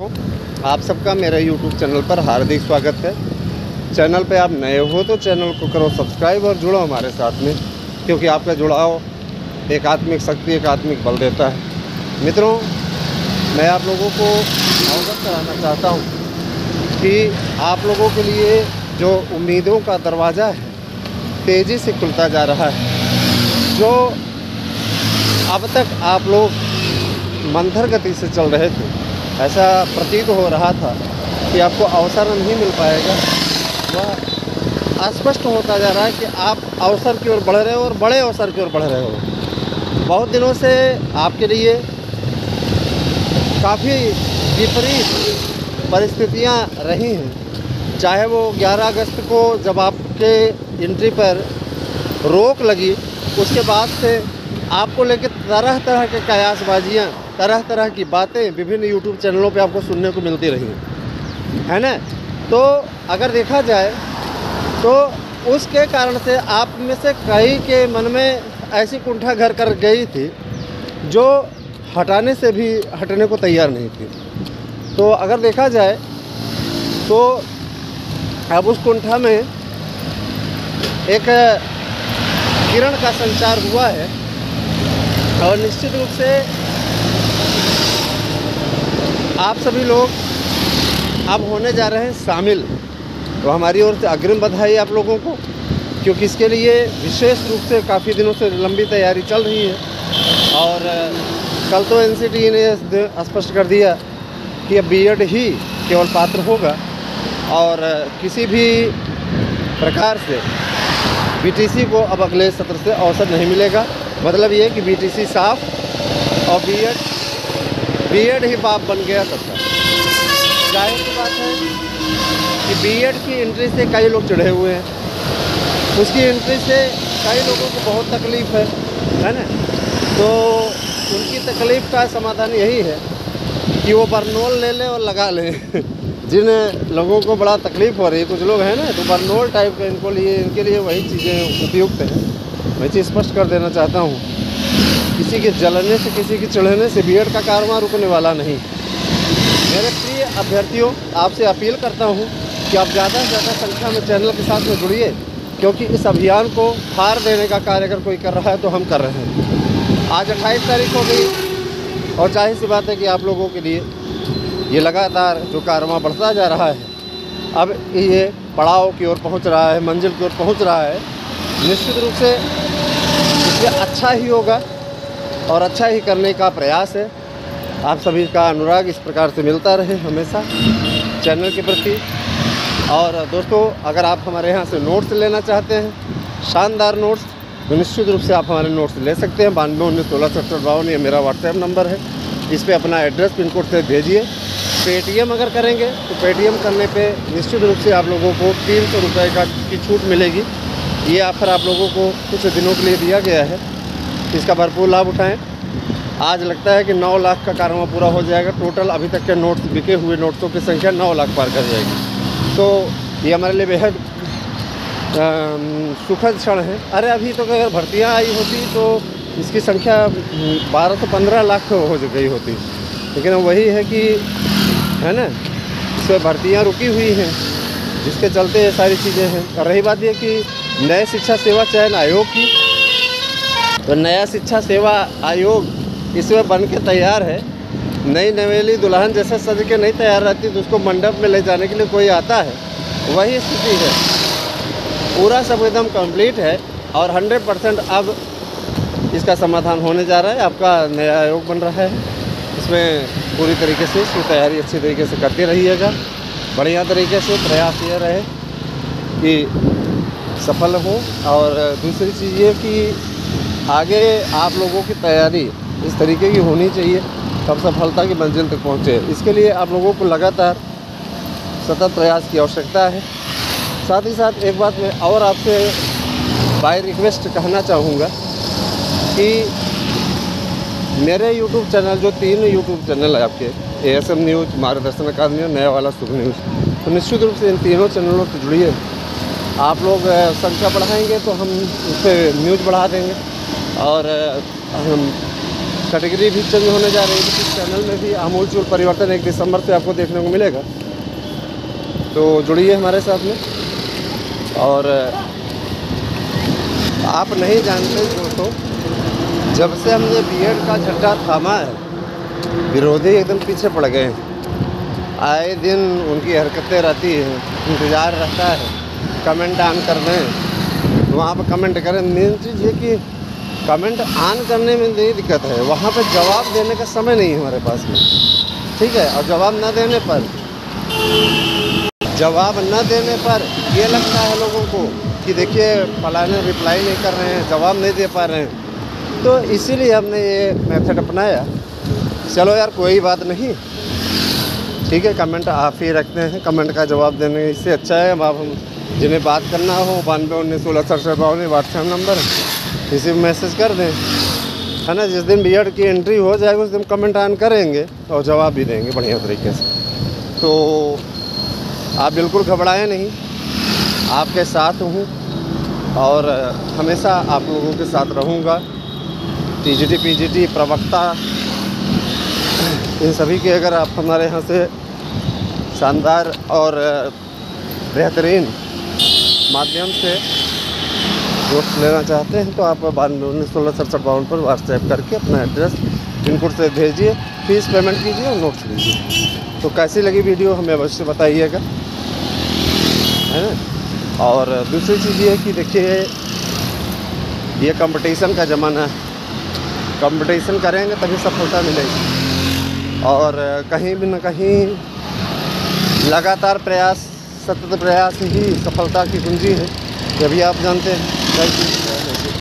आप सबका मेरे YouTube चैनल पर हार्दिक स्वागत है। चैनल पे आप नए हो तो चैनल को करो सब्सक्राइब और जुड़ो हमारे साथ में, क्योंकि आपका जुड़ाव एक आत्मिक शक्ति, एक आत्मिक बल देता है। मित्रों, मैं आप लोगों को अवगत कराना चाहता हूँ कि आप लोगों के लिए जो उम्मीदों का दरवाज़ा है तेज़ी से खुलता जा रहा है। जो अब तक आप लोग मंथर गति से चल रहे थे, ऐसा प्रतीत हो रहा था कि आपको अवसर नहीं मिल पाएगा, वह स्पष्ट होता जा रहा है कि आप अवसर की ओर बढ़ रहे हो और बड़े अवसर की ओर बढ़ रहे हो। बहुत दिनों से आपके लिए काफ़ी विपरीत परिस्थितियां रही हैं। चाहे वो 11 अगस्त को जब आपके एंट्री पर रोक लगी, उसके बाद से आपको लेकर तरह तरह के कयासबाजियाँ, तरह तरह की बातें विभिन्न यूट्यूब चैनलों पे आपको सुनने को मिलती रही, है ना। तो अगर देखा जाए तो उसके कारण से आप में से कई के मन में ऐसी कुंठा घर कर गई थी जो हटाने से भी हटने को तैयार नहीं थी। तो अगर देखा जाए तो अब उस कुंठा में एक किरण का संचार हुआ है और निश्चित रूप से आप सभी लोग अब होने जा रहे हैं शामिल। तो हमारी ओर से अग्रिम बधाई आप लोगों को, क्योंकि इसके लिए विशेष रूप से काफ़ी दिनों से लंबी तैयारी चल रही है। और कल तो एनसीटी ने स्पष्ट कर दिया कि अब बीएड ही केवल पात्र होगा और किसी भी प्रकार से बीटीसी को अब अगले सत्र से अवसर नहीं मिलेगा। मतलब ये कि बीटीसी साफ और बीएड ही बाप बन गया सबका। जाहिर सी बात है कि बीएड की एंट्री से कई लोग चिढ़े हुए हैं, उसकी एंट्री से कई लोगों को बहुत तकलीफ़ है ना। तो उनकी तकलीफ़ का समाधान यही है कि वो बर्नोल ले लें और लगा लें। जिन लोगों को बड़ा तकलीफ़ हो रही है, कुछ लोग हैं ना, तो बर्नोल टाइप का इनके लिए वही चीज़ें उपयुक्त हैं। मैं चीज़ स्पष्ट कर देना चाहता हूँ, किसी के जलने से, किसी के चिढ़ने से बीएड का कारवां रुकने वाला नहीं। मेरे प्रिय अभ्यर्थियों, आपसे अपील करता हूँ कि आप ज़्यादा से ज़्यादा संख्या में चैनल के साथ में जुड़िए, क्योंकि इस अभियान को हार देने का कार्य अगर कोई कर रहा है तो हम कर रहे हैं। आज 28 तारीख हो गई और जाहिर सी बात है कि आप लोगों के लिए ये लगातार जो कारवां बढ़ता जा रहा है, अब ये पड़ाव की ओर पहुँच रहा है, मंजिल की ओर पहुँच रहा है। निश्चित रूप से इसमें अच्छा ही होगा और अच्छा ही करने का प्रयास है। आप सभी का अनुराग इस प्रकार से मिलता रहे हमेशा चैनल के प्रति। और दोस्तों, अगर आप हमारे यहाँ से नोट्स लेना चाहते हैं, शानदार नोट्स, तो निश्चित रूप से आप हमारे नोट्स ले सकते हैं। 921916 ये मेरा व्हाट्सएप नंबर है। इस पर अपना एड्रेस पिन कोड से भेजिए। पेटीएम अगर करेंगे तो पेटीएम करने पे निश्चित रूप से आप लोगों को 300 रुपये की छूट मिलेगी। ये ऑफ़र आप लोगों को कुछ दिनों के लिए दिया गया है, इसका भरपूर लाभ उठाएं। आज लगता है कि 9 लाख का कारवां पूरा हो जाएगा। टोटल अभी तक के नोट्स, बिके हुए नोट्सों की संख्या 9 लाख पार कर जाएगी। तो ये हमारे लिए बेहद सुखद क्षण है। अरे अभी तो अगर भर्तियाँ आई होती तो इसकी संख्या 12 से 15 लाख हो गई होती, लेकिन वही है कि, है ना, इसमें भर्तियाँ रुकी हुई हैं, जिसके चलते ये सारी चीज़ें हैं। और रही बात ये कि नए शिक्षा सेवा चयन आयोग की, तो नया शिक्षा सेवा आयोग इसमें बन के तैयार है। नई नवेली दुल्हन जैसे सज के नहीं तैयार रहती तो उसको मंडप में ले जाने के लिए कोई आता है, वही स्थिति है। पूरा सब एकदम कंप्लीट है और 100% अब इसका समाधान होने जा रहा है। आपका नया आयोग बन रहा है, इसमें पूरी तरीके से इसकी तैयारी अच्छी तरीके से करते रहिएगा। बढ़िया तरीके से प्रयास ये रहे कि सफल हो। और दूसरी चीज़ ये कि आगे आप लोगों की तैयारी इस तरीके की होनी चाहिए, तब सफलता की मंजिल तक पहुँचे। इसके लिए आप लोगों को लगातार सतत प्रयास की आवश्यकता है। साथ ही साथ एक बात मैं और आपसे बाय रिक्वेस्ट कहना चाहूँगा कि मेरे YouTube चैनल, जो 3 YouTube चैनल है आपके, ASM न्यूज़, मार्गदर्शन अकादमी और नया वाला शुभ न्यूज़, तो निश्चित रूप से इन तीनों चैनलों से जुड़िए। आप लोग संख्या बढ़ाएंगे तो हम उससे न्यूज़ बढ़ा देंगे और हम कैटेगरी भी चेंज होने जा रही है। इस चैनल में भी आमूलचूल परिवर्तन 1 दिसंबर से आपको देखने को मिलेगा। तो जुड़िए हमारे साथ में। और आप नहीं जानते दोस्तों, जब से हमने बीएड का झंडा थामा है, विरोधी एकदम पीछे पड़ गए हैं। आए दिन उनकी हरकतें रहती हैं, इंतज़ार रहता है, कमेंट ऑन कर दें तो वहाँ पर कमेंट करें। मेन चीज़ ये कि कमेंट ऑन करने में यही दिक्कत है, वहाँ पर जवाब देने का समय नहीं है हमारे पास में, ठीक है। और जवाब न देने पर ये लगता है लोगों को कि देखिए फलाने रिप्लाई नहीं कर रहे हैं, जवाब नहीं दे पा रहे हैं। तो इसीलिए हमने ये मेथड अपनाया। चलो यार कोई बात नहीं, ठीक है, कमेंट आप ही रखते हैं, कमेंट का जवाब देने इससे अच्छा है। अब हम जिन्हें बात करना हो 9219166752 व्हाट्सएप नंबर, किसी भी मैसेज कर दें, है ना। जिस दिन बीएड की एंट्री हो जाएगी उस दिन कमेंट ऑन करेंगे और जवाब भी देंगे बढ़िया तरीके से। तो आप बिल्कुल घबराएं नहीं, आपके साथ हूँ और हमेशा आप लोगों के साथ रहूँगा। टीजीटी पीजीटी प्रवक्ता इन सभी के अगर आप हमारे यहाँ से शानदार और बेहतरीन माध्यम से नोट्स लेना चाहते हैं तो आप 9219166752 पर व्हाट्सएप करके अपना एड्रेस पिनकोड से भेजिए, फीस पेमेंट कीजिए और नोट्स लीजिए। तो कैसी लगी वीडियो हमें अवश्य बताइएगा, है ना। और दूसरी चीज़ ये है कि देखिए ये कंपटीशन का ज़माना है, कंपटीशन करेंगे तभी सफलता मिलेगी। और कहीं भी न कहीं लगातार प्रयास, सतत प्रयास ही सफलता की कुंजी है, ये भी आप जानते हैं।